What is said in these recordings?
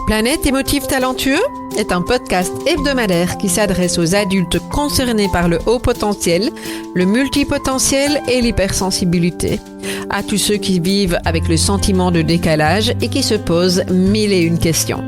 Planète émotif talentueux est un podcast hebdomadaire qui s'adresse aux adultes concernés par le haut potentiel, le multipotentiel et l'hypersensibilité. À tous ceux qui vivent avec le sentiment de décalage et qui se posent mille et une questions.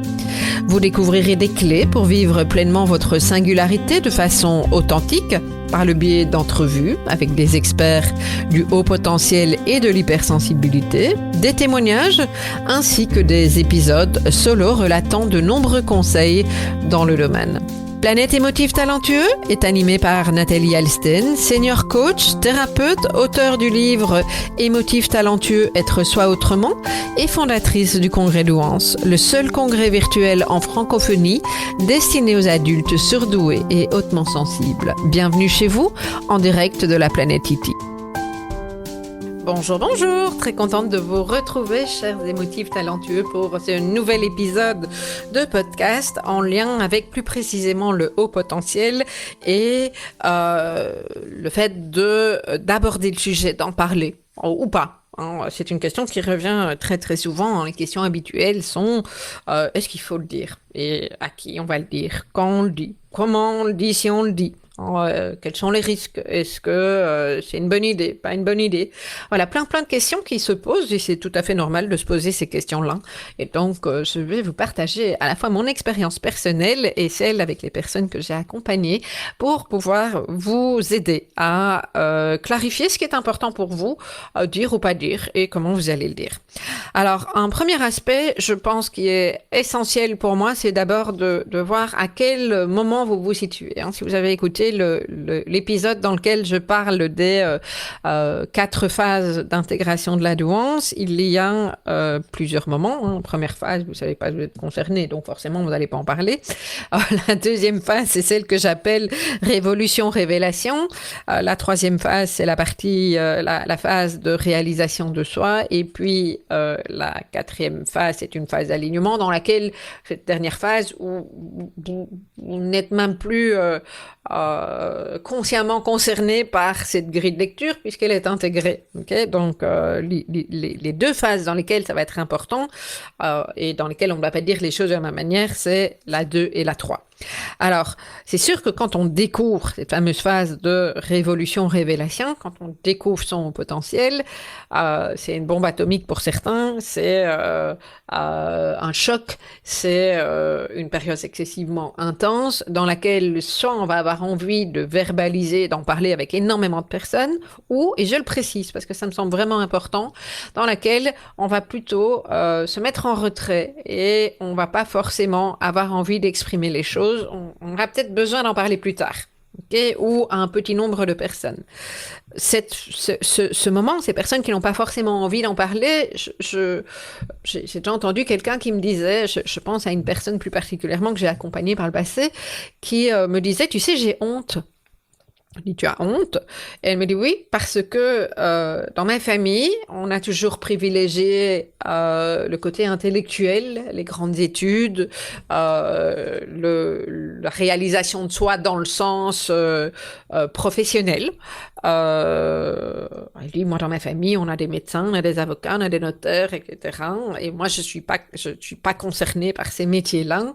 Vous découvrirez des clés pour vivre pleinement votre singularité de façon authentique par le biais d'entrevues avec des experts du haut potentiel et de l'hypersensibilité, des témoignages ainsi que des épisodes solo relatant de nombreux conseils dans le domaine. Planète émotif talentueux est animé par Nathalie Alsten, senior coach, thérapeute, auteure du livre Émotif talentueux, être soi autrement et fondatrice du congrès Douance, le seul congrès virtuel en francophonie destiné aux adultes surdoués et hautement sensibles. Bienvenue chez vous, en direct de la planète Iti. Bonjour, très contente de vous retrouver, chers émotifs talentueux, pour ce nouvel épisode de podcast en lien avec plus précisément le haut potentiel et le fait d'aborder le sujet, d'en parler ou pas. C'est une question qui revient très très souvent. Les questions habituelles sont est-ce qu'il faut le dire? Et à qui on va le dire? Quand on le dit? Comment on le dit si on le dit? Quels sont les risques? Est-ce que c'est une bonne idée? Pas une bonne idée? Voilà, plein de questions qui se posent et c'est tout à fait normal de se poser ces questions-là. Et donc, je vais vous partager à la fois mon expérience personnelle et celle avec les personnes que j'ai accompagnées pour pouvoir vous aider à clarifier ce qui est important pour vous, dire ou pas dire et comment vous allez le dire. Alors, un premier aspect, je pense, qui est essentiel pour moi, c'est d'abord de voir à quel moment vous vous situez. Si vous avez écouté l'épisode dans lequel je parle des 4 phases d'intégration de la douance, il y a plusieurs moments. Première phase, vous ne savez pas, vous êtes concerné, donc forcément, vous n'allez pas en parler. La deuxième phase, c'est celle que j'appelle révolution-révélation. La troisième phase, c'est la partie, la phase de réalisation de soi. Et puis, la quatrième phase, c'est une phase d'alignement dans laquelle, cette dernière phase, où vous n'êtes même plus consciemment concerné par cette grille de lecture puisqu'elle est intégrée. Okay? Donc, les 2 phases dans lesquelles ça va être important et dans lesquelles on ne va pas dire les choses de la même manière, c'est la 2 et la 3. Alors, c'est sûr que quand on découvre cette fameuse phase de révolution-révélation, quand on découvre son potentiel, c'est une bombe atomique pour certains, c'est un choc, c'est une période excessivement intense dans laquelle soit on va avoir envie de verbaliser, d'en parler avec énormément de personnes, ou, et je le précise parce que ça me semble vraiment important, dans laquelle on va plutôt se mettre en retrait et on va pas forcément avoir envie d'exprimer les choses. On aura peut-être besoin d'en parler plus tard, okay? Ou à un petit nombre de personnes. Ce moment, ces personnes qui n'ont pas forcément envie d'en parler, j'ai déjà entendu quelqu'un qui me disait, je pense à une personne plus particulièrement que j'ai accompagnée par le passé, qui me disait, tu sais, j'ai honte. Je dis, tu as honte? Et elle me dit oui, parce que dans ma famille, on a toujours privilégié le côté intellectuel, les grandes études, la réalisation de soi dans le sens professionnel. Elle dit, moi dans ma famille, on a des médecins, on a des avocats, on a des notaires, etc. Et moi, je suis pas concernée par ces métiers-là.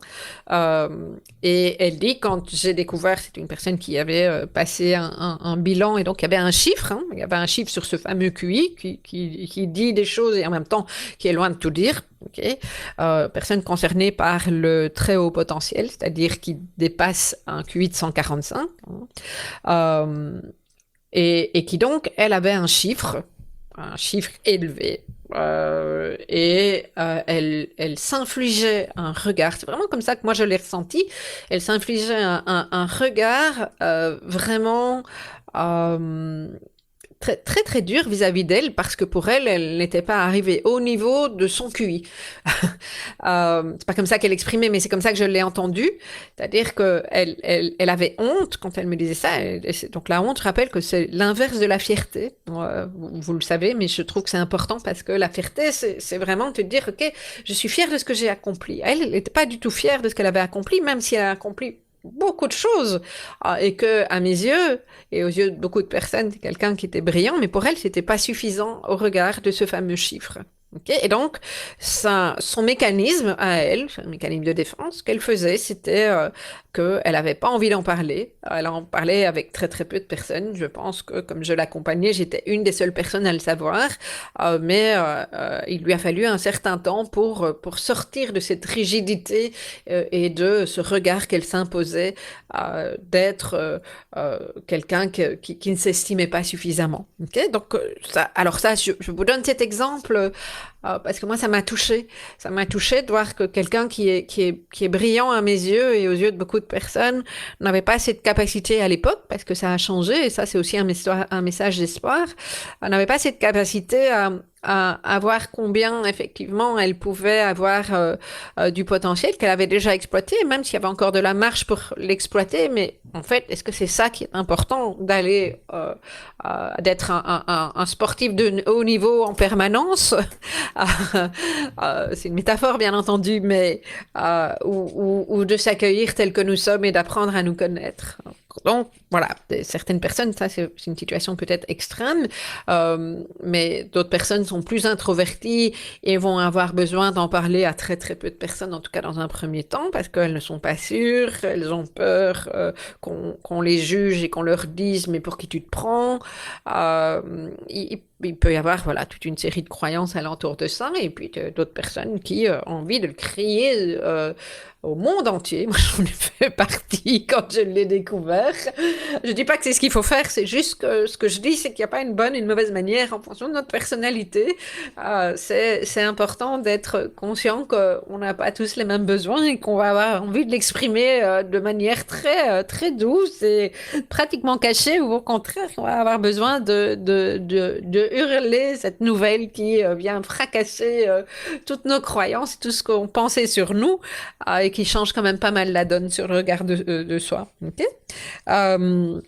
Et elle dit, quand j'ai découvert, c'est une personne qui avait passé un bilan et donc il y avait un chiffre, il y avait un chiffre sur ce fameux QI qui dit des choses et en même temps qui est loin de tout dire. Okay. Personne concernée par le très haut potentiel, c'est-à-dire qui dépasse un QI de 145. Et qui donc, elle avait un chiffre élevé. Elle s'infligeait un regard, c'est vraiment comme ça que moi je l'ai ressenti, elle s'infligeait un regard vraiment très très très dur vis-à-vis d'elle parce que pour elle, elle n'était pas arrivée au niveau de son QI. C'est pas comme ça qu'elle exprimait, mais c'est comme ça que je l'ai entendu. C'est-à-dire que elle avait honte quand elle me disait ça. Donc la honte, je rappelle que c'est l'inverse de la fierté. Vous le savez, mais je trouve que c'est important parce que la fierté, c'est vraiment te dire, ok, je suis fière de ce que j'ai accompli. Elle n'était pas du tout fière de ce qu'elle avait accompli, même si elle a accompli beaucoup de choses et que à mes yeux et aux yeux de beaucoup de personnes c'est quelqu'un qui était brillant, mais pour elle c'était pas suffisant au regard de ce fameux chiffre. Ok. Et donc, son mécanisme à elle, un mécanisme de défense qu'elle faisait, c'était qu'elle n'avait pas envie d'en parler. Elle en parlait avec très très peu de personnes. Je pense que comme je l'accompagnais, j'étais une des seules personnes à le savoir. Mais il lui a fallu un certain temps pour sortir de cette rigidité et de ce regard qu'elle s'imposait d'être quelqu'un qui ne s'estimait pas suffisamment. Ok. Donc, alors ça, je vous donne cet exemple parce que moi, ça m'a touché. Ça m'a touché de voir que quelqu'un qui est brillant à mes yeux et aux yeux de beaucoup de personnes n'avait pas cette capacité à l'époque, parce que ça a changé, et ça, c'est aussi un message d'espoir, n'avait pas cette capacité à voir combien, effectivement, elle pouvait avoir du potentiel qu'elle avait déjà exploité, même s'il y avait encore de la marge pour l'exploiter. Mais en fait, est-ce que c'est ça qui est important, d'être un sportif de haut niveau en permanence? C'est une métaphore, bien entendu, mais ou de s'accueillir tel que nous sommes et d'apprendre à nous connaître. Donc, voilà, certaines personnes, ça c'est une situation peut-être extrême, mais d'autres personnes sont plus introverties et vont avoir besoin d'en parler à très très peu de personnes, en tout cas dans un premier temps, parce qu'elles ne sont pas sûres, elles ont peur qu'on les juge et qu'on leur dise mais pour qui tu te prends. Il peut y avoir voilà toute une série de croyances alentour de ça, et puis d'autres personnes qui ont envie de le crier au monde entier. Moi, j'en ai fait partie quand je l'ai découvert. Je dis pas que c'est ce qu'il faut faire, c'est juste que ce que je dis, c'est qu'il n'y a pas une bonne et une mauvaise manière en fonction de notre personnalité. C'est important d'être conscient qu'on n'a pas tous les mêmes besoins et qu'on va avoir envie de l'exprimer de manière très douce et pratiquement cachée, ou au contraire, on va avoir besoin de hurler cette nouvelle qui vient fracasser toutes nos croyances, tout ce qu'on pensait sur nous, et qui change quand même pas mal la donne sur le regard de soi. Ok. Euh,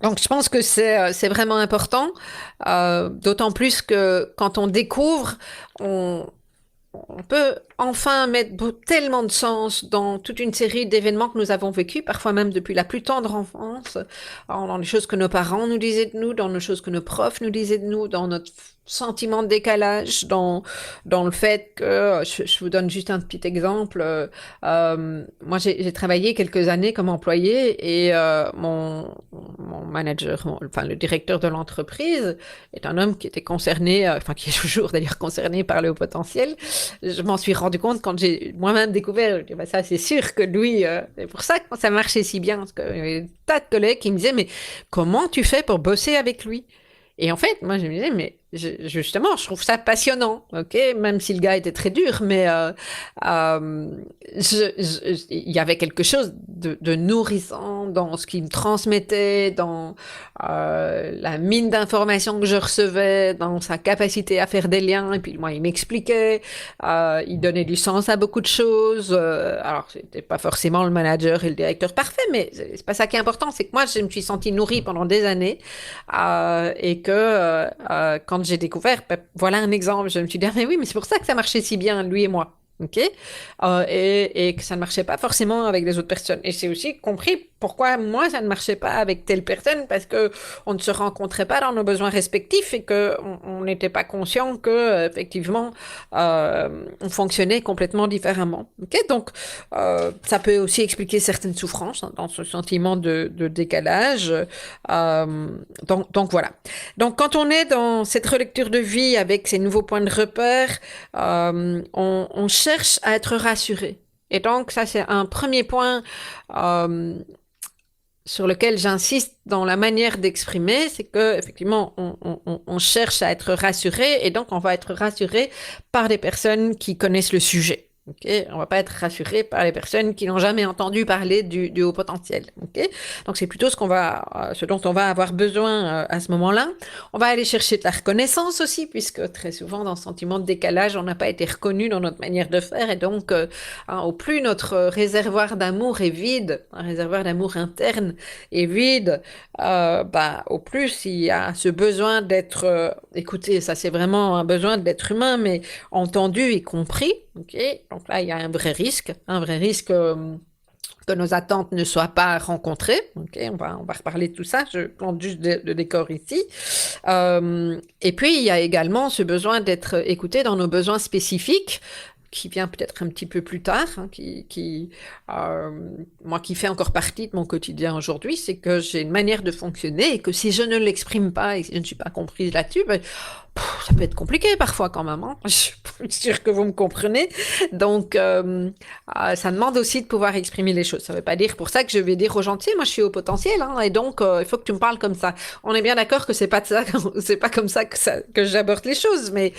donc, je pense que c'est vraiment important, d'autant plus que quand on découvre, on, on peut enfin mettre tellement de sens dans toute une série d'événements que nous avons vécus, parfois même depuis la plus tendre enfance, dans les choses que nos parents nous disaient de nous, dans les choses que nos profs nous disaient de nous, dans notre sentiment de décalage, dans le fait que, je vous donne juste un petit exemple, moi j'ai travaillé quelques années comme employé, et mon manager, enfin le directeur de l'entreprise, est un homme qui était concerné, enfin qui est toujours d'ailleurs concerné par le haut potentiel. Je m'en suis rendu compte quand j'ai moi-même découvert, je dis, bah, ça c'est sûr que lui, c'est pour ça que ça marchait si bien, parce qu'il y avait des tas de collègues qui me disaient, mais comment tu fais pour bosser avec lui? Et en fait, moi je me disais, mais justement, je trouve ça passionnant, ok, même si le gars était très dur, mais il y avait quelque chose de nourrissant dans ce qu'il me transmettait, dans la mine d'informations que je recevais, dans sa capacité à faire des liens. Et puis moi, il m'expliquait, il donnait du sens à beaucoup de choses. Alors, c'était pas forcément le manager et le directeur parfait, mais c'est pas ça qui est important. C'est que moi, je me suis sentie nourrie pendant des années, et que quand j'ai découvert, ben, voilà un exemple, je me suis dit, ah, mais oui, mais c'est pour ça que ça marchait si bien, lui et moi. Ok. Et que ça ne marchait pas forcément avec les autres personnes. Et c'est aussi compris pourquoi moi ça ne marchait pas avec telle personne, parce que on ne se rencontrait pas dans nos besoins respectifs et que on n'était pas conscient que effectivement on fonctionnait complètement différemment. Ok. Donc ça peut aussi expliquer certaines souffrances, hein, dans ce sentiment de décalage. Donc voilà. Donc quand on est dans cette relecture de vie avec ces nouveaux points de repère, on cherche à être rassuré. Et donc, ça, c'est un premier point sur lequel j'insiste dans la manière d'exprimer, c'est que effectivement, on cherche à être rassuré, et donc on va être rassuré par des personnes qui connaissent le sujet. Okay, on va pas être rassuré par les personnes qui n'ont jamais entendu parler du haut potentiel. Okay, donc c'est plutôt ce dont on va avoir besoin à ce moment-là. On va aller chercher de la reconnaissance aussi, puisque très souvent dans ce sentiment de décalage, on n'a pas été reconnu dans notre manière de faire, et donc au plus notre réservoir d'amour est vide, un réservoir d'amour interne est vide, au plus il y a ce besoin d'être écouté. Ça c'est vraiment un besoin d'être humain, mais entendu et compris. Ok, donc là il y a un vrai risque que nos attentes ne soient pas rencontrées. Ok, on va reparler de tout ça. Je plante juste le décor ici. Et puis, il y a également ce besoin d'être écouté dans nos besoins spécifiques, qui vient peut-être un petit peu plus tard, hein, moi, qui fait encore partie de mon quotidien aujourd'hui, c'est que j'ai une manière de fonctionner et que si je ne l'exprime pas et si je ne suis pas comprise là-dessus, ben, ça peut être compliqué parfois quand même. Hein. Je suis sûre que vous me comprenez. Donc, ça demande aussi de pouvoir exprimer les choses. Ça ne veut pas dire pour ça que je vais dire aux gens, moi je suis au potentiel, hein, et donc il faut que tu me parles comme ça. On est bien d'accord que c'est pas de ça, c'est pas comme ça que j'aborde les choses, mais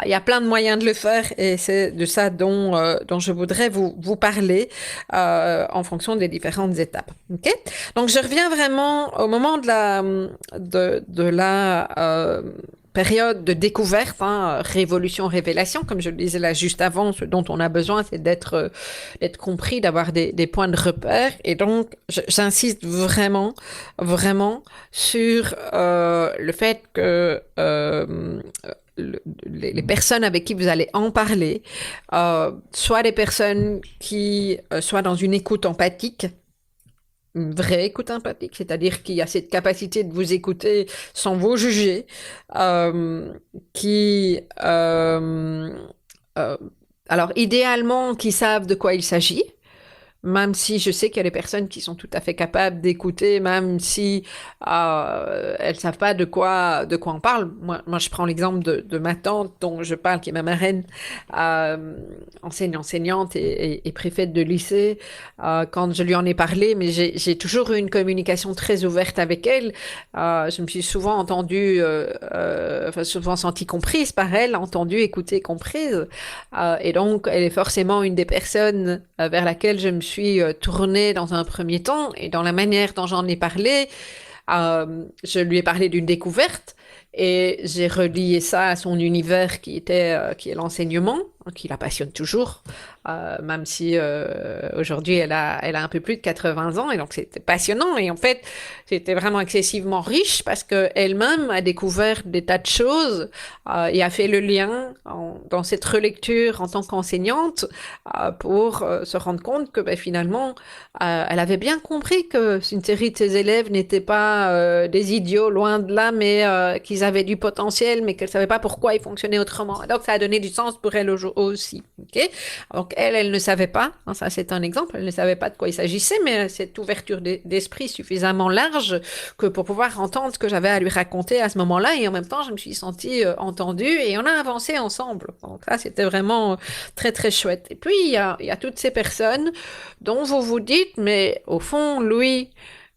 il y a plein de moyens de le faire et c'est de ça dont je voudrais vous parler en fonction des différentes étapes. Okay? Donc, je reviens vraiment au moment de la période de découverte, hein, révolution, révélation, comme je le disais là juste avant, ce dont on a besoin, c'est d'être compris, d'avoir des points de repère. Et donc, j'insiste vraiment, vraiment sur le fait que les personnes avec qui vous allez en parler, soit des personnes qui soient dans une écoute empathique, une vraie écoute empathique, c'est-à-dire qu'il y a cette capacité de vous écouter sans vous juger, qui, alors idéalement, qui savent de quoi il s'agit, même si je sais qu'il y a des personnes qui sont tout à fait capables d'écouter, même si elles savent pas de quoi on parle. Moi je prends l'exemple de ma tante dont je parle, qui est ma marraine, enseignante et préfète de lycée. Quand je lui en ai parlé, mais j'ai toujours eu une communication très ouverte avec elle. Je me suis souvent entendue, enfin souvent sentie comprise par elle, entendue, écoutée, comprise. Et donc, elle est forcément une des personnes vers laquelle je me suis tournée dans un premier temps. Et dans la manière dont j'en ai parlé, je lui ai parlé d'une découverte et j'ai relié ça à son univers qui est l'enseignement, qui la passionne toujours, même si aujourd'hui elle a un peu plus de 80 ans et donc c'était passionnant et en fait c'était vraiment excessivement riche parce que elle-même a découvert des tas de choses et a fait le lien dans cette relecture en tant qu'enseignante pour se rendre compte que finalement elle avait bien compris que une série de ses élèves n'étaient pas des idiots, loin de là, mais qu'ils avaient du potentiel, mais qu'elle savait pas pourquoi ils fonctionnaient autrement. Donc ça a donné du sens pour elle aussi. Okay, donc elle ne savait pas, hein, ça c'est un exemple, elle ne savait pas de quoi il s'agissait, mais cette ouverture d'esprit suffisamment large que pour pouvoir entendre ce que j'avais à lui raconter à ce moment-là, et en même temps je me suis sentie entendue et on a avancé ensemble. Donc ça c'était vraiment très très chouette. Et puis il y a toutes ces personnes dont vous vous dites, mais au fond, Louis,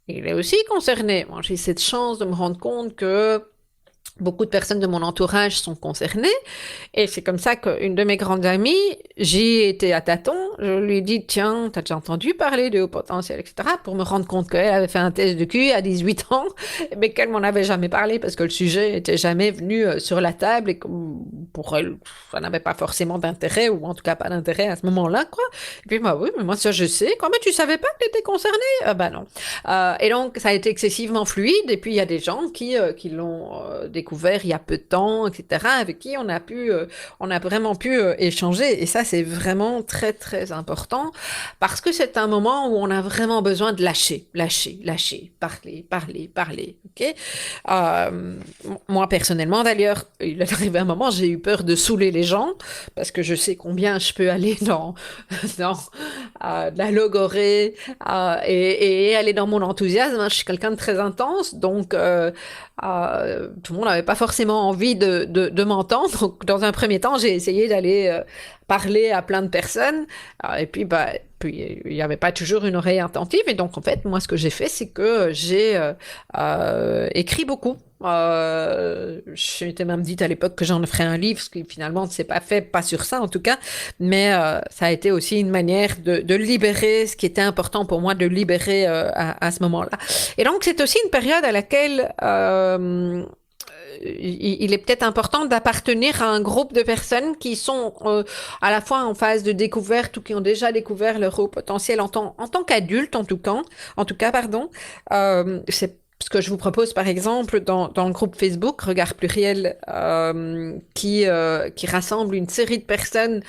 il est aussi concerné. Moi, j'ai cette chance de me rendre compte que beaucoup de personnes de mon entourage sont concernées. Et c'est comme ça qu'une de mes grandes amies, j'y étais à tâtons. Je lui ai dit, tiens, t'as déjà entendu parler de haut potentiel, etc. Pour me rendre compte qu'elle avait fait un test de QI à 18 ans, mais qu'elle m'en avait jamais parlé parce que le sujet n'était jamais venu sur la table et que pour elle, ça n'avait pas forcément d'intérêt, ou en tout cas pas d'intérêt à ce moment-là, quoi. Et puis, bah oui, mais moi, ça, je sais. Quoi, mais tu savais pas que t'étais concernée? Bah non. Et donc, ça a été excessivement fluide. Et puis, il y a des gens qui l'ont découvert il y a peu de temps, etc., avec qui on a vraiment pu échanger. Et ça, c'est vraiment très, très important parce que c'est un moment où on a vraiment besoin de lâcher, parler. Okay, moi, personnellement, d'ailleurs, il est arrivé un moment, j'ai eu peur de saouler les gens parce que je sais combien je peux aller dans de la logorée et aller dans mon enthousiasme. Je suis quelqu'un de très intense, donc tout le monde n'avait pas forcément envie de m'entendre. Donc, dans un premier temps, j'ai essayé d'aller parler à plein de personnes. Et puis, puis il n'y avait pas toujours une oreille attentive. Et donc, en fait, moi, ce que j'ai fait, c'est que j'ai écrit beaucoup. Je m'étais même dit à l'époque que j'en ferais un livre, ce qui finalement ne s'est pas fait, pas sur ça en tout cas, mais ça a été aussi une manière de libérer ce qui était important pour moi de libérer à ce moment-là. Et donc c'est aussi une période à laquelle il est peut-être important d'appartenir à un groupe de personnes qui sont à la fois en phase de découverte ou qui ont déjà découvert leur haut potentiel en tant qu'adultes en tout cas, pardon. C'est ce que je vous propose, par exemple, dans le groupe Facebook Regard Pluriel, qui rassemble une série de personnes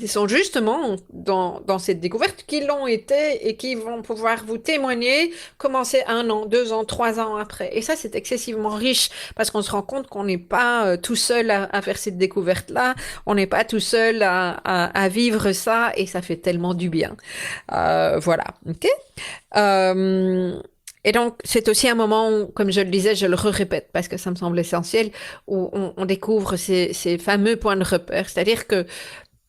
Ils sont justement dans cette découverte qui l'ont été et qui vont pouvoir vous témoigner comment c'est 1 an, 2 ans, 3 ans après. Et ça, c'est excessivement riche parce qu'on se rend compte qu'on n'est pas tout seul à faire cette découverte-là, on n'est pas tout seul à vivre ça et ça fait tellement du bien. Voilà, ok? Et donc, c'est aussi un moment où, comme je le disais, je le répète parce que ça me semble essentiel, où on découvre ces fameux points de repère. C'est-à-dire que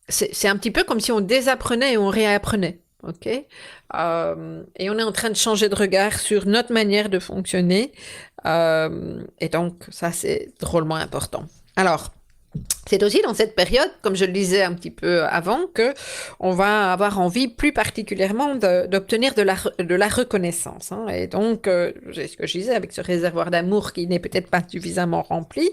c'est un petit peu comme si on désapprenait et on réapprenait. OK? Et on est en train de changer de regard sur notre manière de fonctionner. Et donc, ça, c'est drôlement important. Alors, c'est aussi dans cette période, comme je le disais un petit peu avant, que on va avoir envie plus particulièrement d'obtenir de la reconnaissance. Hein. Et donc, c'est ce que je disais, avec ce réservoir d'amour qui n'est peut-être pas suffisamment rempli,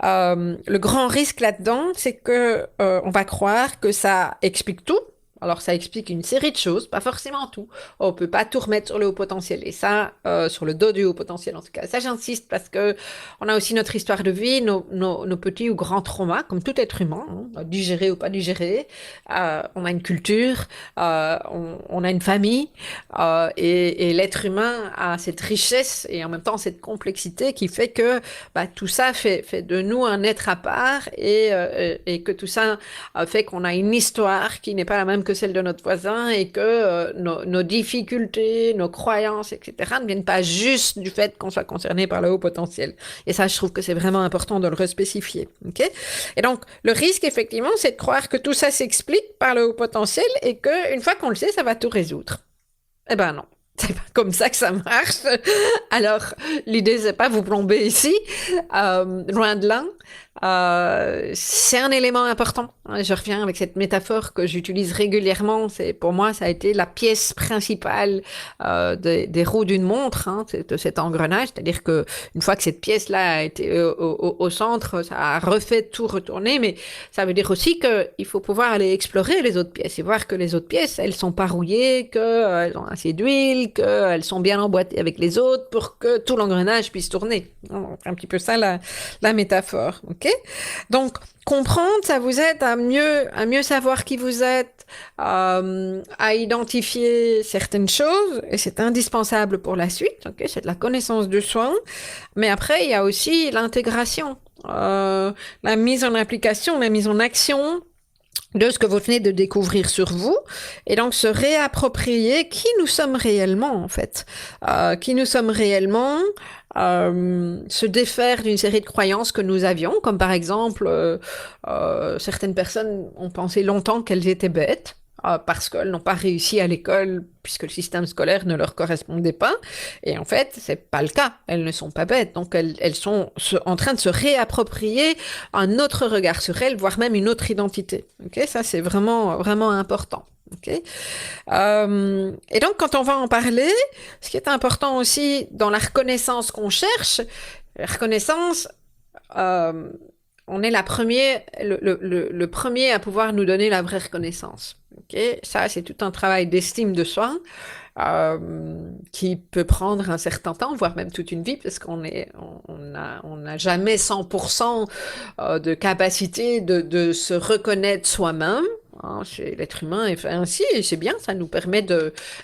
le grand risque là-dedans, c'est que on va croire que ça explique tout. Alors, ça explique une série de choses, pas forcément tout. On peut pas tout remettre sur le haut potentiel. Et ça, sur le dos du haut potentiel, en tout cas. Ça, j'insiste parce que on a aussi notre histoire de vie, nos petits ou grands traumas, comme tout être humain, hein, digéré ou pas digéré. On a une culture, on a une famille, et l'être humain a cette richesse et en même temps cette complexité qui fait que tout ça fait de nous un être à part et que tout ça fait qu'on a une histoire qui n'est pas la même que celle de notre voisin et que nos difficultés, nos croyances, etc. ne viennent pas juste du fait qu'on soit concerné par le haut potentiel. Et ça, je trouve que c'est vraiment important de le respécifier. Okay? Et donc, le risque, effectivement, c'est de croire que tout ça s'explique par le haut potentiel et qu'une fois qu'on le sait, ça va tout résoudre. Eh ben non. C'est pas comme ça que ça marche. Alors, l'idée, c'est pas vous plomber ici, loin de là. C'est un élément important. Je reviens avec cette métaphore que j'utilise régulièrement. C'est pour moi, ça a été la pièce principale des roues d'une montre, hein, de cet engrenage. C'est-à-dire que une fois que cette pièce-là a été au centre, ça a refait tout retourner. Mais ça veut dire aussi qu'il faut pouvoir aller explorer les autres pièces et voir que les autres pièces, elles sont pas rouillées, qu'elles ont assez d'huile, qu'elles sont bien emboîtées avec les autres pour que tout l'engrenage puisse tourner. C'est un petit peu ça la métaphore. Ok? Donc, comprendre, ça vous aide à mieux savoir qui vous êtes, à identifier certaines choses, et c'est indispensable pour la suite. Ok? C'est de la connaissance de soi. Mais après, il y a aussi l'intégration, la mise en application, la mise en action de ce que vous venez de découvrir sur vous, et donc se réapproprier qui nous sommes réellement, en fait. Qui nous sommes réellement, se défaire d'une série de croyances que nous avions, comme par exemple, certaines personnes ont pensé longtemps qu'elles étaient bêtes, parce qu'elles n'ont pas réussi à l'école puisque le système scolaire ne leur correspondait pas. Et en fait, c'est pas le cas. Elles ne sont pas bêtes. Donc, elles sont en train de se réapproprier un autre regard sur elles, voire même une autre identité. Ok, ça, c'est vraiment, vraiment important. Okay. Et donc, quand on va en parler, ce qui est important aussi dans la reconnaissance qu'on cherche, la reconnaissance, on est le premier à pouvoir nous donner la vraie reconnaissance. Okay? Ça, c'est tout un travail d'estime de soi qui peut prendre un certain temps, voire même toute une vie, parce on n'a jamais 100% de capacité de se reconnaître soi-même. Hein, chez l'être humain est fait ainsi, et c'est bien, ça nous permet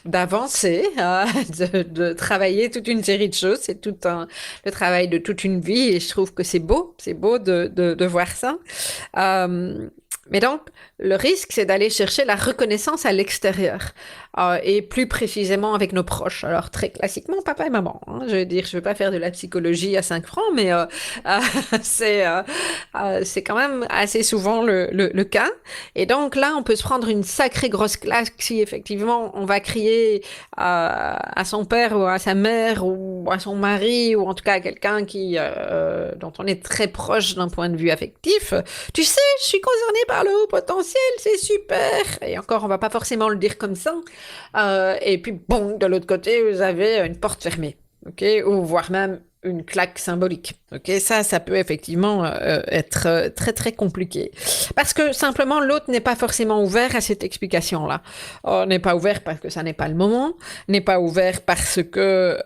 d'avancer, de travailler toute une série de choses. C'est le travail de toute une vie, et je trouve que c'est beau de voir ça. Mais donc, le risque, c'est d'aller chercher la reconnaissance à l'extérieur, et plus précisément avec nos proches. Alors, très classiquement, papa et maman. Hein, je veux dire, je veux pas faire de la psychologie à 5 francs, mais c'est quand même assez souvent le cas. Et donc là, on peut se prendre une sacrée grosse claque si effectivement on va crier à son père ou à sa mère ou à son mari ou en tout cas à quelqu'un dont on est très proche d'un point de vue affectif. Tu sais, je suis concernée par le haut potentiel, c'est super. Et encore, on va pas forcément le dire comme ça. Et puis bon, de l'autre côté, vous avez une porte fermée. Ok, ou voire même une claque symbolique. Ok, ça peut effectivement être très très compliqué parce que simplement l'autre n'est pas forcément ouvert à cette explication-là. N'est pas ouvert parce que ça n'est pas le moment, n'est pas ouvert parce que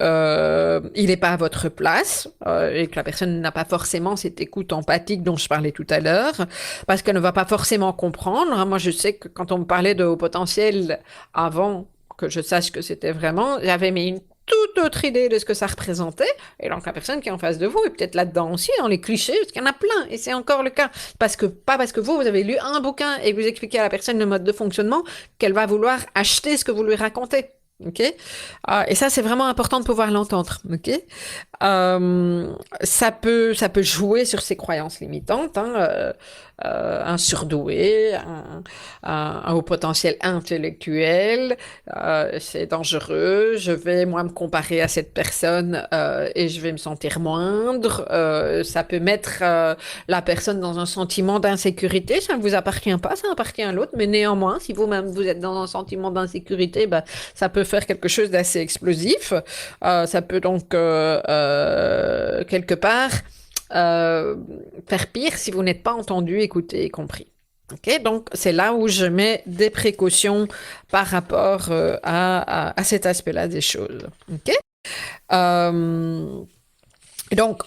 il n'est pas à votre place et que la personne n'a pas forcément cette écoute empathique dont je parlais tout à l'heure, parce qu'elle ne va pas forcément comprendre. Moi, je sais que quand on me parlait de haut potentiel avant que je sache que c'était vraiment, j'avais mis une toute autre idée de ce que ça représentait. Et donc, la personne qui est en face de vous est peut-être là-dedans aussi, dans les clichés, parce qu'il y en a plein. Et c'est encore le cas. Pas parce que vous avez lu un bouquin et que vous expliquez à la personne le mode de fonctionnement qu'elle va vouloir acheter ce que vous lui racontez. Ok, et ça c'est vraiment important de pouvoir l'entendre. Ok, ça peut jouer sur ses croyances limitantes. Un surdoué, un haut potentiel intellectuel, c'est dangereux. Je vais moi me comparer à cette personne et je vais me sentir moindre. Ça peut mettre la personne dans un sentiment d'insécurité. Ça ne vous appartient pas, ça appartient à l'autre. Mais néanmoins, si vous-même vous êtes dans un sentiment d'insécurité, ben, ça peut faire quelque chose d'assez explosif. Ça peut donc quelque part faire pire si vous n'êtes pas entendu, écouté et compris. Okay, donc c'est là où je mets des précautions par rapport à cet aspect-là des choses. Okay? Donc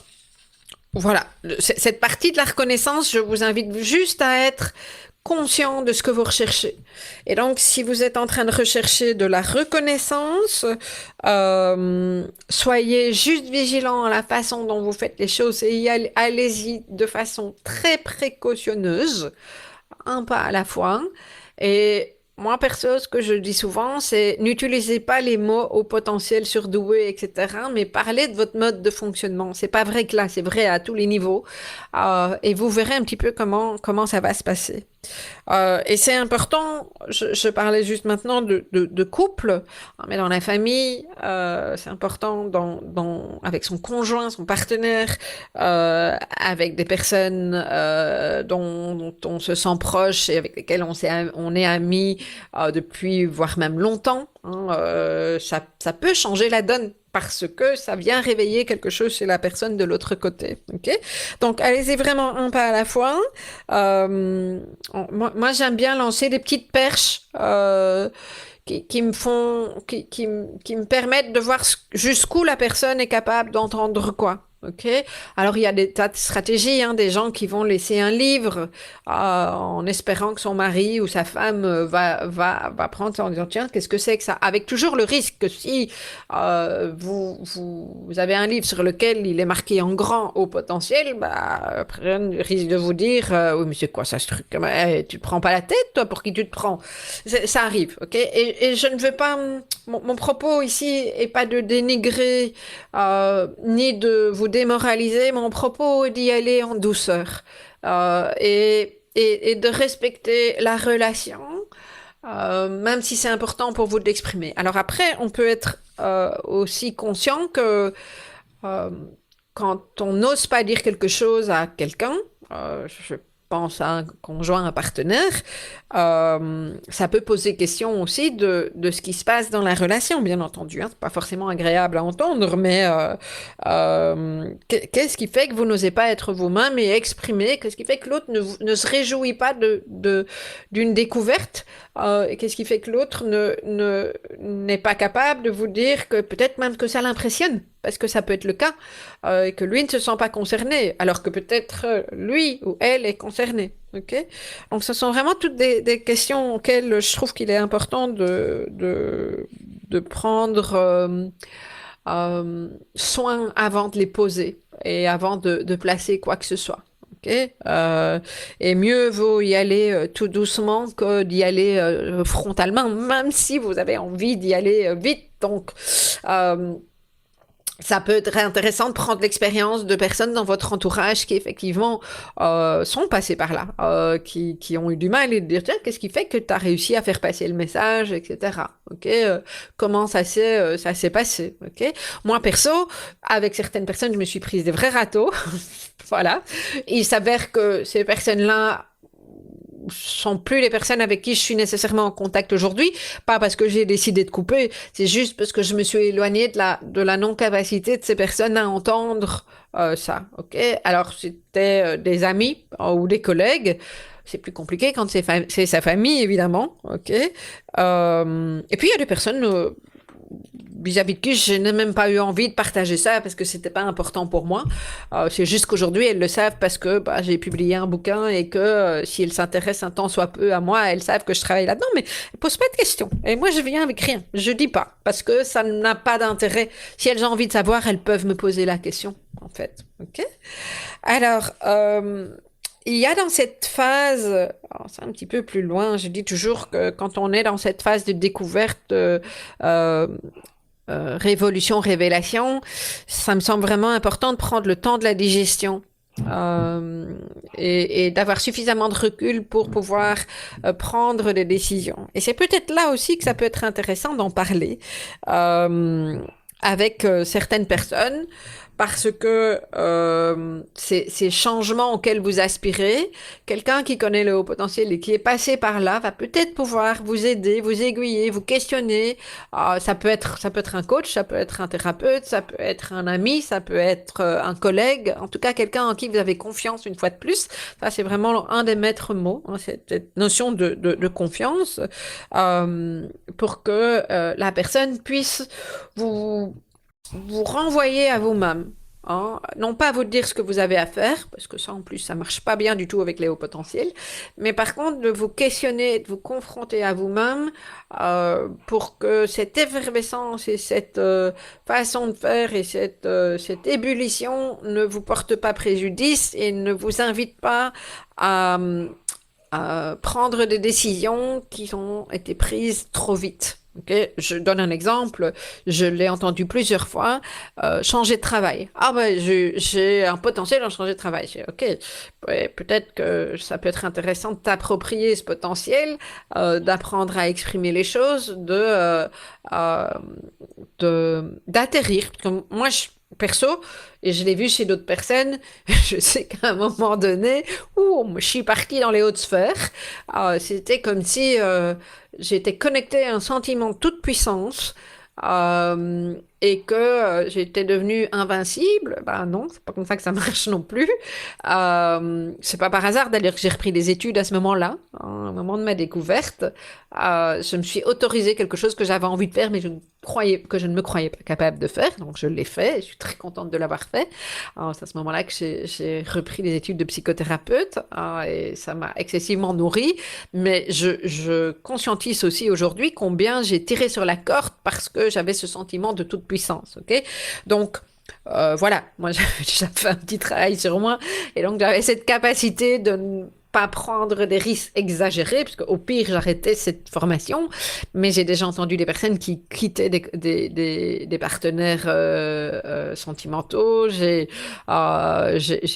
voilà, cette partie de la reconnaissance, je vous invite juste à être conscient de ce que vous recherchez. Et donc, si vous êtes en train de rechercher de la reconnaissance, soyez juste vigilant à la façon dont vous faites les choses et allez-y de façon très précautionneuse, un pas à la fois. Et moi, perso, ce que je dis souvent, c'est n'utilisez pas les mots au potentiel surdoué, etc., mais parlez de votre mode de fonctionnement. C'est pas vrai que là, c'est vrai à tous les niveaux. Et vous verrez un petit peu comment ça va se passer. Et c'est important, je parlais juste maintenant de couple, mais dans la famille, c'est important avec son conjoint, son partenaire, avec des personnes dont on se sent proche et avec lesquelles on est amis depuis, voire même longtemps. Ça peut changer la donne parce que ça vient réveiller quelque chose chez la personne de l'autre côté. Okay? Donc, allez-y vraiment un pas à la fois. Moi, j'aime bien lancer des petites perches qui me permettent de voir jusqu'où la personne est capable d'entendre quoi. Ok. Alors il y a des tas de stratégies, des gens qui vont laisser un livre en espérant que son mari ou sa femme va prendre ça en disant tiens qu'est-ce que c'est que ça, avec toujours le risque que si vous avez un livre sur lequel il est marqué en grand au potentiel, après on risque de vous dire oui mais c'est quoi ça ce truc, tu te prends pas la tête toi, pour qui tu te prends, ça arrive. Ok. Et je ne veux pas, mon propos ici est pas de dénigrer ni de vous démoraliser. Mon propos est d'y aller en douceur et de respecter la relation, même si c'est important pour vous de l'exprimer. Alors après, on peut être aussi conscient que quand on n'ose pas dire quelque chose à quelqu'un, je pense à un conjoint, un partenaire, ça peut poser question aussi de ce qui se passe dans la relation, bien entendu. C'est pas forcément agréable à entendre, mais qu'est-ce qui fait que vous n'osez pas être vous-même et exprimer? Qu'est-ce qui fait que l'autre ne se réjouit pas d'une découverte? Qu'est-ce qui fait que l'autre n'est pas capable de vous dire que peut-être même que ça l'impressionne? Parce que ça peut être le cas, et que lui ne se sent pas concerné, alors que peut-être lui ou elle est concerné. Okay. Donc, ce sont vraiment toutes des questions auxquelles je trouve qu'il est important de prendre soin avant de les poser et avant de placer quoi que ce soit. Okay. Et mieux vaut y aller tout doucement que d'y aller frontalement, même si vous avez envie d'y aller vite. Donc, ça peut être intéressant de prendre l'expérience de personnes dans votre entourage qui effectivement sont passées par là, qui ont eu du mal et de dire tiens qu'est-ce qui fait que tu as réussi à faire passer le message, etc. Ok, comment ça s'est passé. Ok, moi perso avec certaines personnes je me suis prise des vrais râteaux. Voilà, il s'avère que ces personnes-là sont plus les personnes avec qui je suis nécessairement en contact aujourd'hui, pas parce que j'ai décidé de couper, c'est juste parce que je me suis éloignée de la non-capacité de ces personnes à entendre ça, ok? Alors, c'était des amis ou des collègues. C'est plus compliqué quand c'est sa famille, évidemment, ok? Et puis, il y a des personnes vis-à-vis de qui je n'ai même pas eu envie de partager ça parce que c'était pas important pour moi. C'est juste qu'aujourd'hui, elles le savent parce que bah, j'ai publié un bouquin et que si elles s'intéressent un tant soit peu à moi, elles savent que je travaille là-dedans, mais elles posent pas de questions. Et moi, je viens avec rien. Je dis pas parce que ça n'a pas d'intérêt. Si elles ont envie de savoir, elles peuvent me poser la question, en fait. Ok? Alors, il y a dans cette phase, c'est un petit peu plus loin, je dis toujours que quand on est dans cette phase de découverte, euh, révolution, révélation, ça me semble vraiment important de prendre le temps de la digestion. Et d'avoir suffisamment de recul pour pouvoir prendre des décisions. Et c'est peut-être là aussi que ça peut être intéressant d'en parler avec certaines personnes parce que ces changements auxquels vous aspirez, quelqu'un qui connaît le haut potentiel et qui est passé par là va peut-être pouvoir vous aider, vous aiguiller, vous questionner. Ça peut être un coach, ça peut être un thérapeute, ça peut être un ami, ça peut être un collègue, en tout cas quelqu'un en qui vous avez confiance une fois de plus. Ça, c'est vraiment un des maîtres mots, hein, cette notion de confiance pour que la personne puisse vous renvoyer à vous-même. Hein. Non pas vous dire ce que vous avez à faire, parce que ça en plus ça marche pas bien du tout avec les hauts potentiels, mais par contre de vous questionner, de vous confronter à vous-même pour que cette effervescence et cette façon de faire et cette ébullition ne vous porte pas préjudice et ne vous invite pas à, prendre des décisions qui ont été prises trop vite. Okay, je donne un exemple, je l'ai entendu plusieurs fois, changer de travail. Ah ben, j'ai un potentiel en changer de travail. Ok, ouais, peut-être que ça peut être intéressant de t'approprier ce potentiel, d'apprendre à exprimer les choses, d'atterrir. Comme moi, perso, et je l'ai vu chez d'autres personnes, je sais qu'à un moment donné, je suis partie dans les hautes sphères. C'était comme si j'étais connectée à un sentiment de toute puissance et que j'étais devenue invincible. Ben non, c'est pas comme ça que ça marche non plus. C'est pas par hasard d'ailleurs que j'ai repris des études à ce moment-là, hein, au moment de ma découverte. Je me suis autorisé quelque chose que j'avais envie de faire, mais que je ne me croyais pas capable de faire. Donc je l'ai fait. Et je suis très contente de l'avoir fait. C'est à ce moment-là que j'ai repris des études de psychothérapeute et ça m'a excessivement nourrie. Mais je conscientise aussi aujourd'hui combien j'ai tiré sur la corde parce que j'avais ce sentiment de toute puissance. Ok, donc voilà, moi j'avais déjà fait un petit travail sur moi et donc j'avais cette capacité de ne pas prendre des risques exagérés, parce qu'au pire j'arrêtais cette formation, mais j'ai déjà entendu des personnes qui quittaient des partenaires sentimentaux, j'ai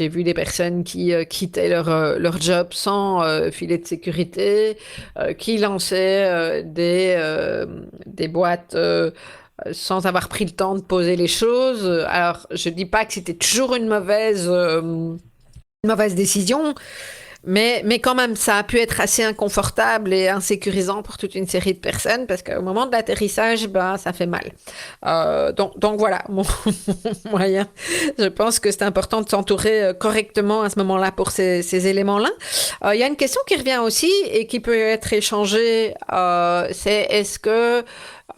vu des personnes qui quittaient leur job sans filet de sécurité, qui lançaient des boîtes sans avoir pris le temps de poser les choses. Alors, je dis pas que c'était toujours une mauvaise décision, mais quand même, ça a pu être assez inconfortable et insécurisant pour toute une série de personnes parce qu'au moment de l'atterrissage, ben, ça fait mal. Donc voilà, mon moyen. Je pense que c'est important de s'entourer correctement à ce moment-là pour ces éléments-là. Il y a une question qui revient aussi et qui peut être échangée, c'est est-ce que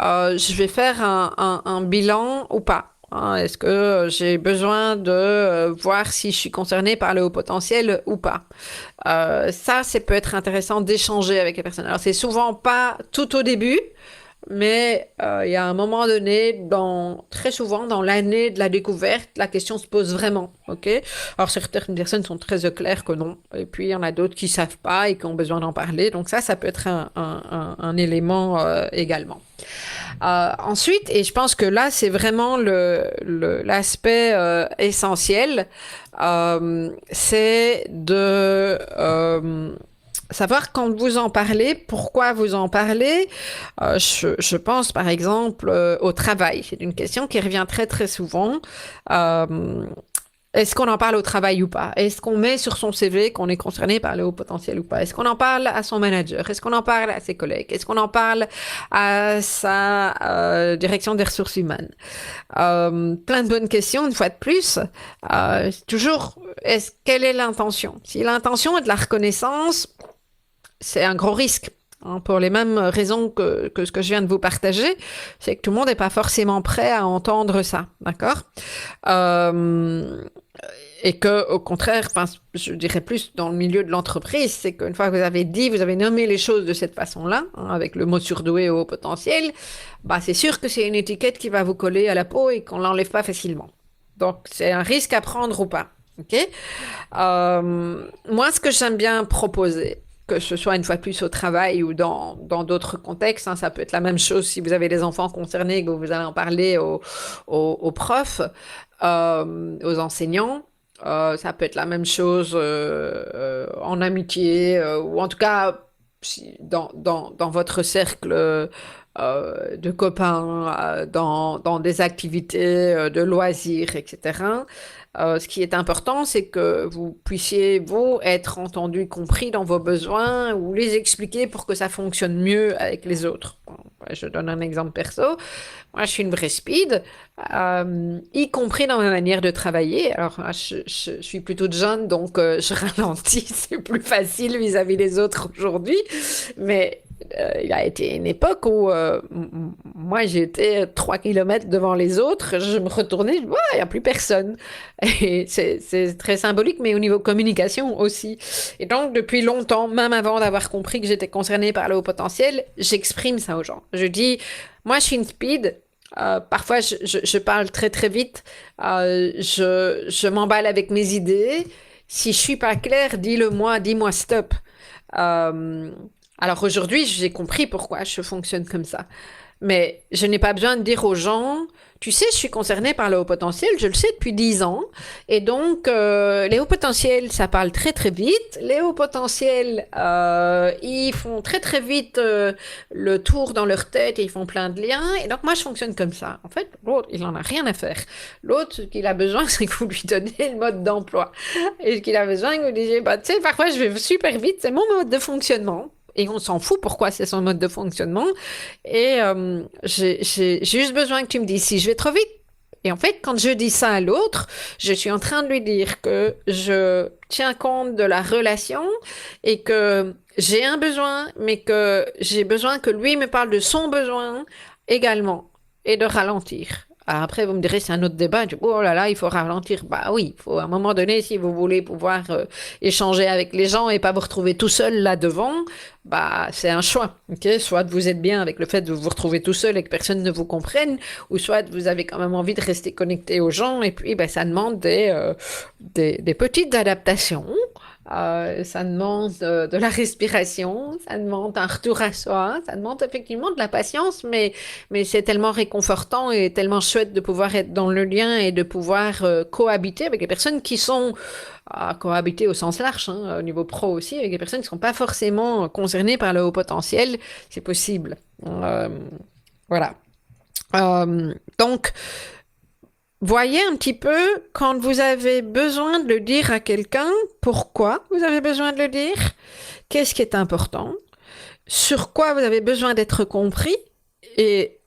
je vais faire un bilan ou pas? Hein, est-ce que j'ai besoin de voir si je suis concernée par le haut potentiel ou pas? Ça peut être intéressant d'échanger avec les personnes. Alors, c'est souvent pas tout au début, mais il y a un moment donné, très souvent dans l'année de la découverte, la question se pose vraiment. Ok. Alors, certaines personnes sont très claires que non, et puis il y en a d'autres qui savent pas et qui ont besoin d'en parler. Donc ça peut être un élément également. Ensuite, et je pense que là, c'est vraiment l'aspect essentiel, c'est de savoir quand vous en parlez, pourquoi vous en parlez. Je pense par exemple au travail. C'est une question qui revient très très souvent. Est-ce qu'on en parle au travail ou pas? Est-ce qu'on met sur son CV qu'on est concerné par le haut potentiel ou pas? Est-ce qu'on en parle à son manager? Est-ce qu'on en parle à ses collègues? Est-ce qu'on en parle à sa direction des ressources humaines? Plein de bonnes questions, une fois de plus. Toujours, quelle est l'intention? Si l'intention est de la reconnaissance, c'est un gros risque. Pour les mêmes raisons que ce que je viens de vous partager, c'est que tout le monde n'est pas forcément prêt à entendre ça, d'accord? Et que, au contraire, enfin, je dirais plus dans le milieu de l'entreprise, c'est qu'une fois que vous avez dit, vous avez nommé les choses de cette façon-là, hein, avec le mot surdoué au potentiel, bah, c'est sûr que c'est une étiquette qui va vous coller à la peau et qu'on l'enlève pas facilement. Donc, c'est un risque à prendre ou pas. Ok. Moi, ce que j'aime bien proposer, que ce soit une fois de plus au travail ou dans d'autres contextes, hein, ça peut être la même chose si vous avez des enfants concernés, que vous allez en parler aux profs, aux enseignants. Ça peut être la même chose en amitié, ou en tout cas dans votre cercle de copains, dans des activités de loisirs, etc. Ce qui est important, c'est que vous puissiez, vous, être entendu, compris dans vos besoins ou les expliquer pour que ça fonctionne mieux avec les autres. Bon, je donne un exemple perso. Moi, je suis une vraie speed, y compris dans ma manière de travailler. Alors, je suis plutôt jeune, donc je ralentis, c'est plus facile vis-à-vis des autres aujourd'hui. Mais il a été une époque où moi, j'étais 3 kilomètres devant les autres, je me retournais, il n'y a plus personne. Et c'est très symbolique, mais au niveau communication aussi. Et donc, depuis longtemps, même avant d'avoir compris que j'étais concernée par le haut potentiel, j'exprime ça aux gens. Je dis, moi, je suis une speed. Parfois, je parle très très vite. Je m'emballe avec mes idées. Si je suis pas claire, dis-le moi, dis-moi stop. Euh, alors aujourd'hui, j'ai compris pourquoi je fonctionne comme ça. Mais je n'ai pas besoin de dire aux gens, tu sais, je suis concernée par le haut potentiel, je le sais depuis 10 ans. Et donc, les hauts potentiels, ça parle très très vite. Les hauts potentiels, ils font très très vite le tour dans leur tête et ils font plein de liens. Et donc, moi, je fonctionne comme ça. En fait, l'autre, il en a rien à faire. L'autre, ce qu'il a besoin, c'est que vous lui donnez le mode d'emploi. Et ce qu'il a besoin, que vous disiez, bah, tu sais, parfois, je vais super vite, c'est mon mode de fonctionnement. Et on s'en fout pourquoi c'est son mode de fonctionnement. Et j'ai juste besoin que tu me dises si je vais trop vite. Et en fait, quand je dis ça à l'autre, je suis en train de lui dire que je tiens compte de la relation et que j'ai un besoin, mais que j'ai besoin que lui me parle de son besoin également et de ralentir. Alors après, vous me direz, c'est un autre débat. Je dis, oh là là, il faut ralentir. Bah oui, il faut à un moment donné, si vous voulez pouvoir échanger avec les gens et pas vous retrouver tout seul là devant, bah c'est un choix. Ok, soit vous êtes bien avec le fait de vous retrouver tout seul et que personne ne vous comprenne, ou soit vous avez quand même envie de rester connecté aux gens et puis bah, ça demande des petites adaptations. Ça demande de la respiration, ça demande un retour à soi, ça demande effectivement de la patience, mais c'est tellement réconfortant et tellement chouette de pouvoir être dans le lien et de pouvoir cohabiter avec les personnes qui sont cohabiter au sens large, hein, au niveau pro aussi, avec des personnes qui ne sont pas forcément concernées par le haut potentiel, c'est possible. Voilà. Donc, voyez un petit peu quand vous avez besoin de le dire à quelqu'un, pourquoi vous avez besoin de le dire, qu'est-ce qui est important, sur quoi vous avez besoin d'être compris. Et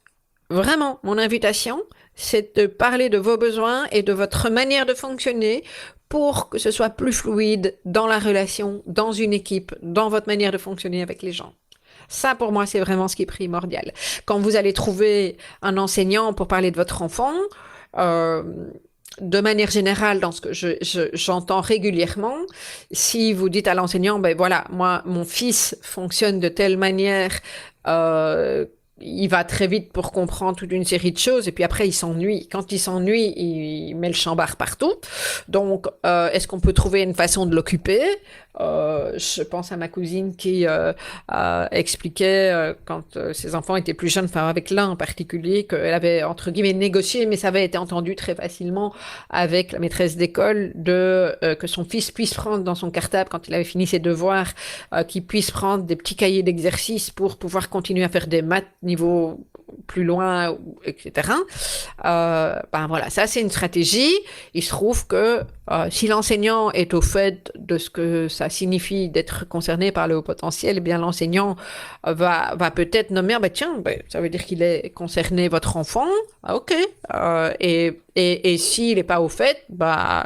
vraiment, mon invitation, c'est de parler de vos besoins et de votre manière de fonctionner pour que ce soit plus fluide dans la relation, dans une équipe, dans votre manière de fonctionner avec les gens. Ça, pour moi, c'est vraiment ce qui est primordial. Quand vous allez trouver un enseignant pour parler de votre enfant, euh, de manière générale, dans ce que j'entends régulièrement, si vous dites à l'enseignant, ben voilà, moi, mon fils fonctionne de telle manière, il va très vite pour comprendre toute une série de choses et puis après il s'ennuie. Quand il s'ennuie, il met le chambard partout. Donc, est-ce qu'on peut trouver une façon de l'occuper? Je pense à ma cousine qui expliquait quand ses enfants étaient plus jeunes, enfin avec l'un en particulier, qu'elle avait entre guillemets négocié, mais ça avait été entendu très facilement avec la maîtresse d'école que son fils puisse prendre dans son cartable quand il avait fini ses devoirs, qu'il puisse prendre des petits cahiers d'exercices pour pouvoir continuer à faire des maths niveau plus loin, etc. Ben voilà, ça c'est une stratégie. Il se trouve que si l'enseignant est au fait de ce que ça signifie d'être concerné par le haut potentiel, eh bien l'enseignant va peut-être nommer, bah tiens, bah, ça veut dire qu'il est concerné votre enfant, ah, ok. Et s'il n'est pas au fait, bah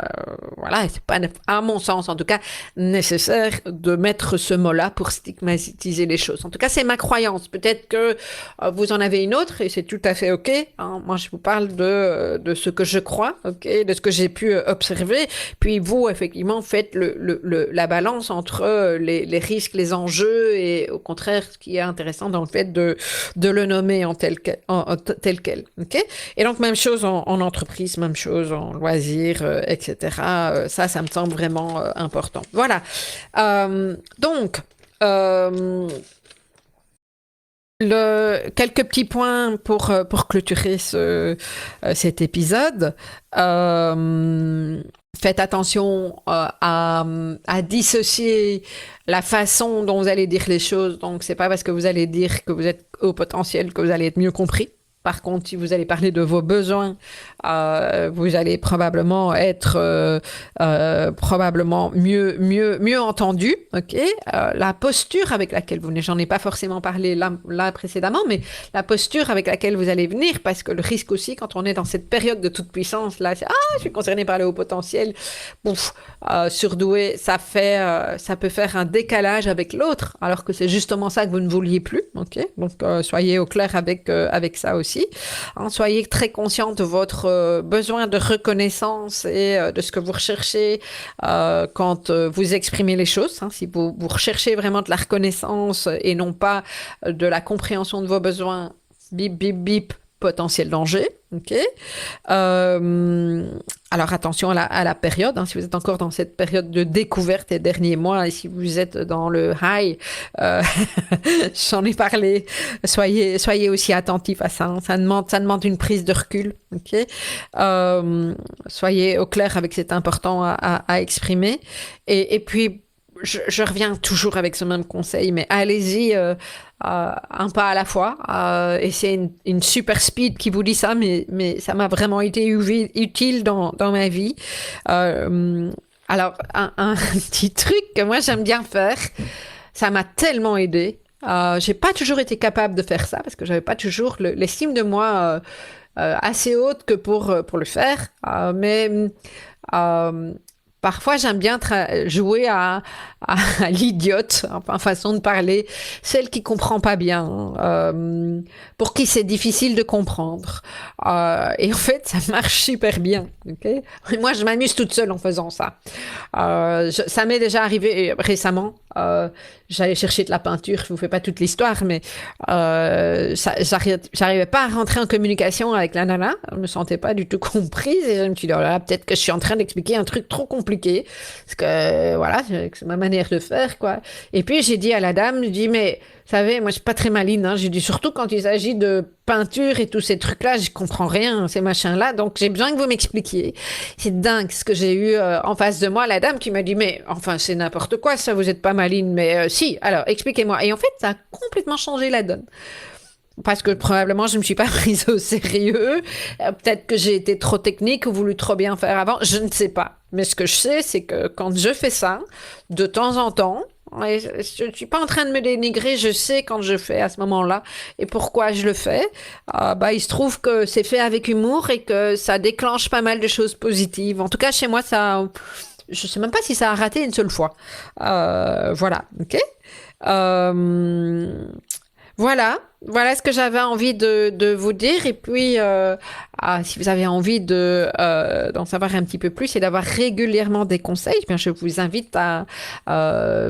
voilà, c'est pas, à mon sens en tout cas, nécessaire de mettre ce mot-là pour stigmatiser les choses. En tout cas, c'est ma croyance. Peut-être que vous en avez une autre et c'est tout à fait ok. Hein. Moi, je vous parle de ce que je crois, ok, de ce que j'ai pu observer. Puis vous, effectivement, faites la balance entre les risques, les enjeux et au contraire, ce qui est intéressant dans le fait de le nommer en tel quel. Ok. Et donc, même chose en entreprise, même chose en loisirs, etc. Ça me semble vraiment important. Voilà. Donc, quelques petits points pour clôturer cet épisode. Faites attention à dissocier la façon dont vous allez dire les choses. Donc, c'est pas parce que vous allez dire que vous êtes au potentiel que vous allez être mieux compris. Par contre, si vous allez parler de vos besoins, vous allez probablement être probablement mieux entendu. Ok, la posture avec laquelle vous venez, j'en ai pas forcément parlé là précédemment, mais la posture avec laquelle vous allez venir, parce que le risque aussi, quand on est dans cette période de toute puissance, là, c'est je suis concerné par le haut potentiel, bouf, surdoué, ça peut faire un décalage avec l'autre, alors que c'est justement ça que vous ne vouliez plus. Ok, donc soyez au clair avec ça aussi. Hein, soyez très conscient de votre besoin de reconnaissance et de ce que vous recherchez quand vous exprimez les choses. Hein, si vous recherchez vraiment de la reconnaissance et non pas de la compréhension de vos besoins, bip, bip, bip, potentiel danger. Ok. Alors attention à la période. Hein, si vous êtes encore dans cette période de découverte des derniers mois et si vous êtes dans le high, j'en ai parlé. Soyez aussi attentifs à ça. Hein, ça demande une prise de recul. Ok. Soyez au clair avec cet important à exprimer. Et puis je reviens toujours avec ce même conseil, mais allez-y un pas à la fois. Et c'est une super speed qui vous dit ça, mais ça m'a vraiment été utile dans ma vie. Alors, un petit truc que moi j'aime bien faire, ça m'a tellement aidé. J'ai pas toujours été capable de faire ça parce que j'avais pas toujours l'estime de moi assez haute que pour le faire. Mais parfois, j'aime bien jouer à l'idiote, enfin, façon de parler, celle qui comprend pas bien, pour qui c'est difficile de comprendre. Et en fait, ça marche super bien. Okay. Moi, je m'amuse toute seule en faisant ça. Ça m'est déjà arrivé récemment. J'allais chercher de la peinture, je vous fais pas toute l'histoire, mais j'arrivais pas à rentrer en communication avec la nana. Je me sentais pas du tout comprise et je me suis dit, oh là, peut-être que je suis en train d'expliquer un truc trop compliqué. Parce que, voilà, c'est ma manière de faire, quoi. Et puis, j'ai dit à la dame, je dis, mais, vous savez, moi, je suis pas très maline, hein. J'ai dit, surtout quand il s'agit de peinture et tous ces trucs-là, je comprends rien, ces machins-là. Donc, j'ai besoin que vous m'expliquiez. C'est dingue ce que j'ai eu en face de moi, la dame qui m'a dit, mais, enfin, c'est n'importe quoi, ça, vous êtes pas maline, mais si, alors, expliquez-moi. Et en fait, ça a complètement changé la donne. Parce que probablement je me suis pas prise au sérieux, peut-être que j'ai été trop technique ou voulu trop bien faire avant, je ne sais pas. Mais ce que je sais, c'est que quand je fais ça, de temps en temps, et je ne suis pas en train de me dénigrer, je sais quand je fais à ce moment-là et pourquoi je le fais. Il se trouve que c'est fait avec humour et que ça déclenche pas mal de choses positives. En tout cas, chez moi, je sais même pas si ça a raté une seule fois. Voilà, ok. Voilà ce que j'avais envie de vous dire. Et puis, si vous avez envie d'en savoir un petit peu plus et d'avoir régulièrement des conseils, bien, je vous invite à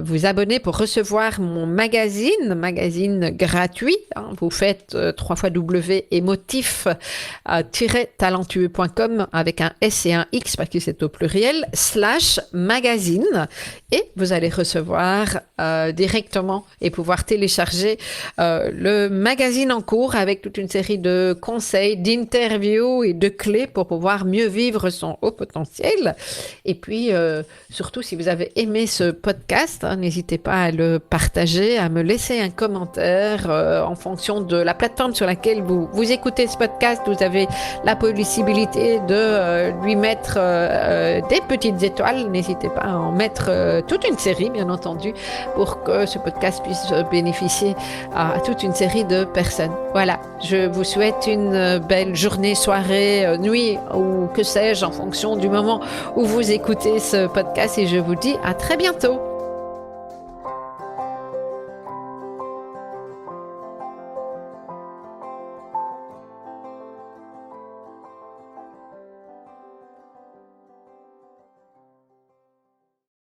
vous abonner pour recevoir mon magazine gratuit. Hein. Vous faites www.emotif-talentueux.com avec un S et un X parce que c'est au pluriel, /magazine. Et vous allez recevoir directement et pouvoir télécharger le magazine en cours avec toute une série de conseils, d'interviews vidéos et de clés pour pouvoir mieux vivre son haut potentiel. Et puis, surtout, si vous avez aimé ce podcast, n'hésitez pas à le partager, à me laisser un commentaire en fonction de la plateforme sur laquelle vous écoutez ce podcast. Vous avez la possibilité de lui mettre des petites étoiles. N'hésitez pas à en mettre toute une série, bien entendu, pour que ce podcast puisse bénéficier à toute une série de personnes. Voilà, je vous souhaite une belle journée, soirée, nuit ou que sais-je en fonction du moment où vous écoutez ce podcast et je vous dis à très bientôt.